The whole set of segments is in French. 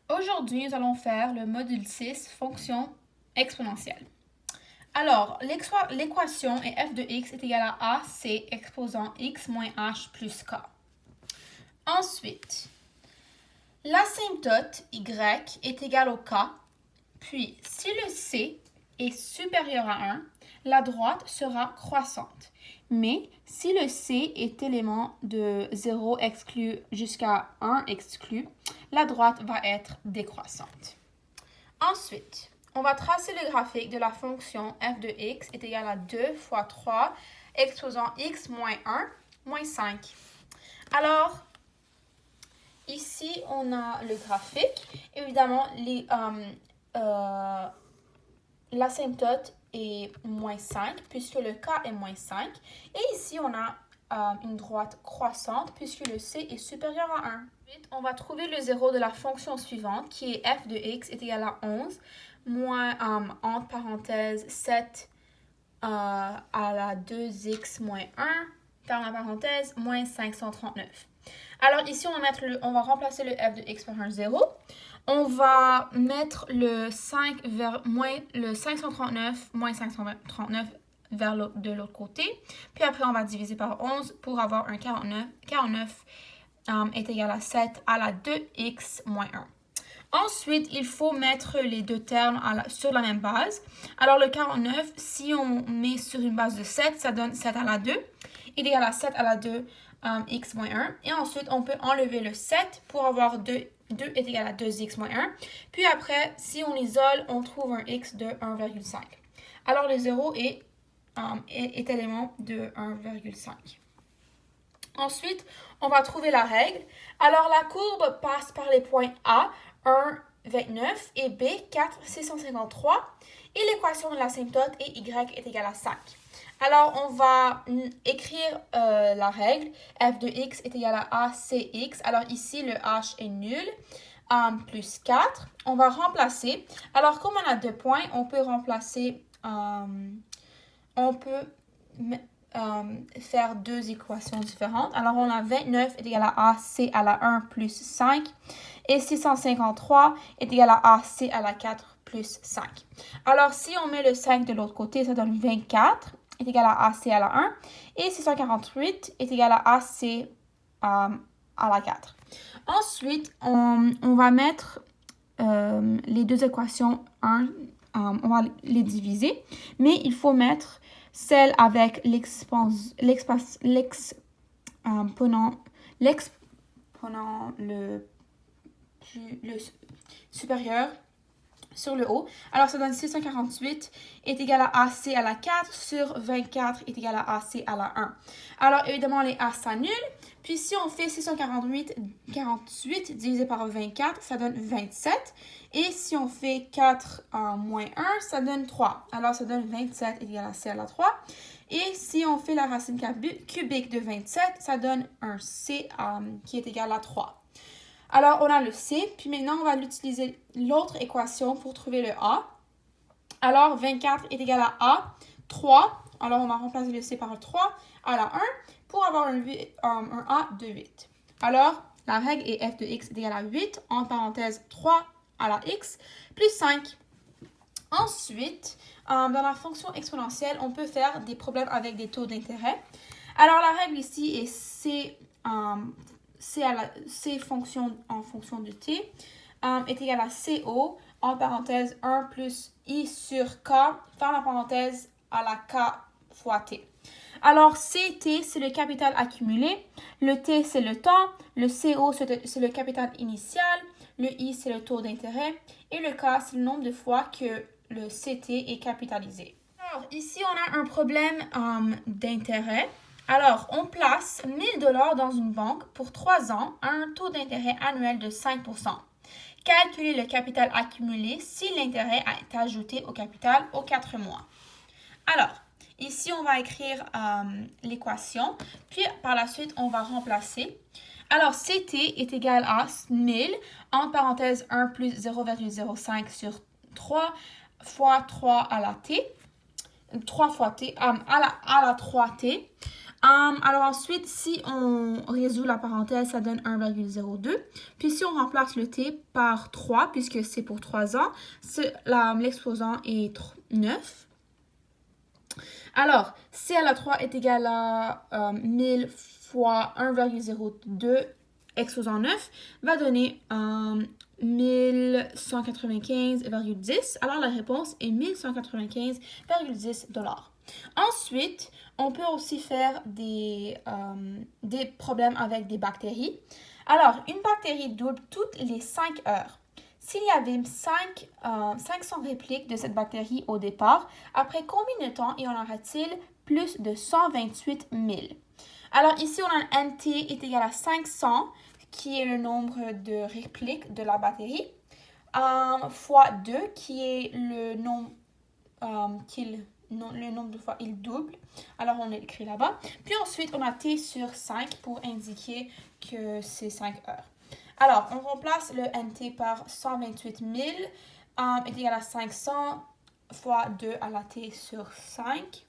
Aujourd'hui, nous allons faire le module 6, fonction exponentielle. Alors, l'équation est f de x est égal à ac exposant x moins h plus k. Ensuite, l'asymptote y est égal au k, puis si le c est supérieur à 1, la droite sera croissante. Mais si le c est élément de 0 exclu jusqu'à 1 exclu, la droite va être décroissante. Ensuite, on va tracer le graphique de la fonction f de x est égal à 2 fois 3 exposant x moins 1 moins 5. Alors, ici, on a le graphique. Évidemment, l'asymptote est moins 5 puisque le k est moins 5. Et ici, on a une droite croissante puisque le c est supérieur à 1. Ensuite, on va trouver le zéro de la fonction suivante qui est f de x est égal à 11 moins, entre parenthèses, 7 à la 2x moins 1, par la parenthèse, moins 539. Alors ici, on va remplacer le f de x par un 0. On va mettre le 5 vers le 539 moins 539 de l'autre côté. Puis après, on va diviser par 11 pour avoir un 49. 49 est égal à 7 à la 2x moins 1. Ensuite, il faut mettre les deux termes sur la même base. Alors, le 49, si on met sur une base de 7, ça donne 7 à la 2. Il est égal à 7 à la 2, x moins 1. Et ensuite, on peut enlever le 7 pour avoir 2 est égal à 2x moins 1. Puis après, si on isole, on trouve un x de 1,5. Alors, le 0 est élément de 1,5. Ensuite, on va trouver la règle. Alors, la courbe passe par les points A, 1, 29 et B, 4, 653. Et l'équation de l'asymptote est y est égal à 5. Alors, on va écrire la règle. F de x est égal à ACX. Alors, ici, le H est nul. Plus 4. On va remplacer. Alors, comme on a 2 points, on peut remplacer... faire deux équations différentes. Alors, on a 29 est égal à AC à la 1 plus 5 et 653 est égal à AC à la 4 plus 5. Alors, si on met le 5 de l'autre côté, ça donne 24 est égal à AC à la 1 et 648 est égal à AC à la 4. Ensuite, on va mettre les deux équations, on va les diviser, mais il faut mettre celle avec l'exponent le supérieur sur le haut. Alors, ça donne 648 est égal à AC à la 4 sur 24 est égal à AC à la 1. Alors, évidemment, les A s'annulent. Puis, si on fait 648 divisé par 24, ça donne 27. Et si on fait 4 en moins 1, ça donne 3. Alors, ça donne 27 est égal à C à la 3. Et si on fait la racine cubique de 27, ça donne un C qui est égal à 3. Alors, on a le C, puis maintenant, on va utiliser l'autre équation pour trouver le A. Alors, 24 est égal à A, 3. Alors, on va remplacer le C par 3 à la 1 pour avoir un A de 8. Alors, la règle est f de x est égal à 8, en parenthèse 3 à la x, plus 5. Ensuite, dans la fonction exponentielle, on peut faire des problèmes avec des taux d'intérêt. Alors, la règle ici est C fonction en fonction de t est égal à CO en parenthèse 1 plus I sur K, par la parenthèse à la K fois T. Alors, CT, c'est le capital accumulé, le T, c'est le temps, le CO, c'est le capital initial, le I, c'est le taux d'intérêt, et le K, c'est le nombre de fois que le CT est capitalisé. Alors, ici, on a un problème d'intérêt. Alors, on place 1 000 $ dans une banque pour 3 ans à un taux d'intérêt annuel de 5 %. Calculez le capital accumulé si l'intérêt est ajouté au capital aux 4 mois. Alors, ici, on va écrire l'équation, puis par la suite, on va remplacer. Alors, CT est égal à 1000, en parenthèse 1 plus 0,05 sur 3 fois 3 à la T. 3 fois t, à la 3t. Alors ensuite, si on résout la parenthèse, ça donne 1,02. Puis si on remplace le t par 3, puisque c'est pour 3 ans, l'exposant est 9. Alors, c à la 3 est égal à 1000 fois 1,02 exposant 9 va donner 1195,10. Alors, la réponse est 1195,10 $. Ensuite, on peut aussi faire des problèmes avec des bactéries. Alors, une bactérie double toutes les 5 heures. S'il y avait 500 répliques de cette bactérie au départ, après combien de temps y en aura-t-il plus de 128 000? Alors ici, on a un NT est égal à 500, qui est le nombre de répliques de la bactérie, fois 2, qui est le nombre de fois il double. Alors, on l'écrit là-bas. Puis ensuite, on a T sur 5 pour indiquer que c'est 5 heures. Alors, on remplace le NT par 128 000 est égal à 500 fois 2 à la T sur 5.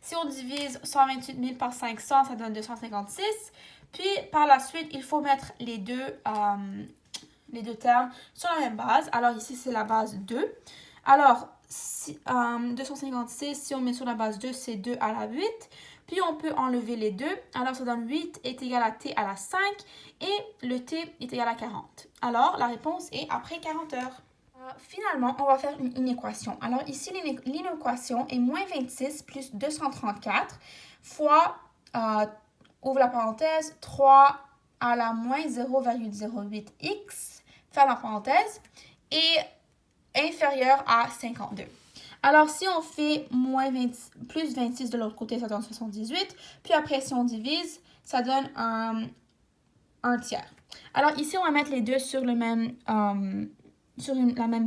Si on divise 128 000 par 500, ça donne 256. Puis, par la suite, il faut mettre les deux termes sur la même base. Alors, ici, c'est la base 2. Alors, 256, si on met sur la base 2, c'est 2 à la 8. Puis, on peut enlever les deux. Alors, ça donne 8 est égal à t à la 5 et le t est égal à 40. Alors, la réponse est après 40 heures. Finalement, on va faire une équation. Alors, ici, l'inéquation est moins 26 plus 234 fois, ouvre la parenthèse, 3 à la moins 0,08x, ferme la parenthèse, et inférieur à 52. Alors, si on fait plus 26 de l'autre côté, ça donne 78. Puis après, si on divise, ça donne un tiers. Alors, ici, on va mettre les deux sur la même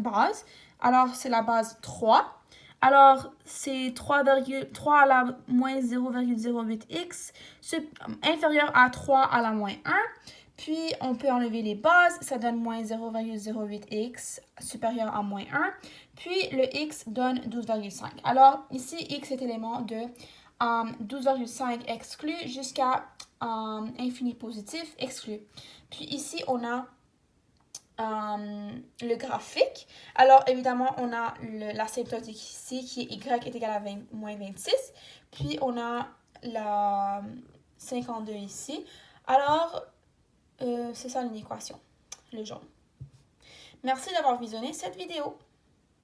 base. Alors, c'est la base 3. Alors, c'est 3 à la moins 0,08x, inférieur à 3 à la moins 1. Puis, on peut enlever les bases, ça donne moins 0,08x supérieur à moins 1. Puis, le x donne 12,5. Alors, ici, x est élément de 12,5 exclu jusqu'à infini positif exclu. Puis, ici, on a le graphique. Alors, évidemment, on a l'asymptote ici qui est y est égal à moins 26. Puis, on a la 52 ici. Alors, c'est ça l'équation, le jaune. Merci d'avoir visionné cette vidéo.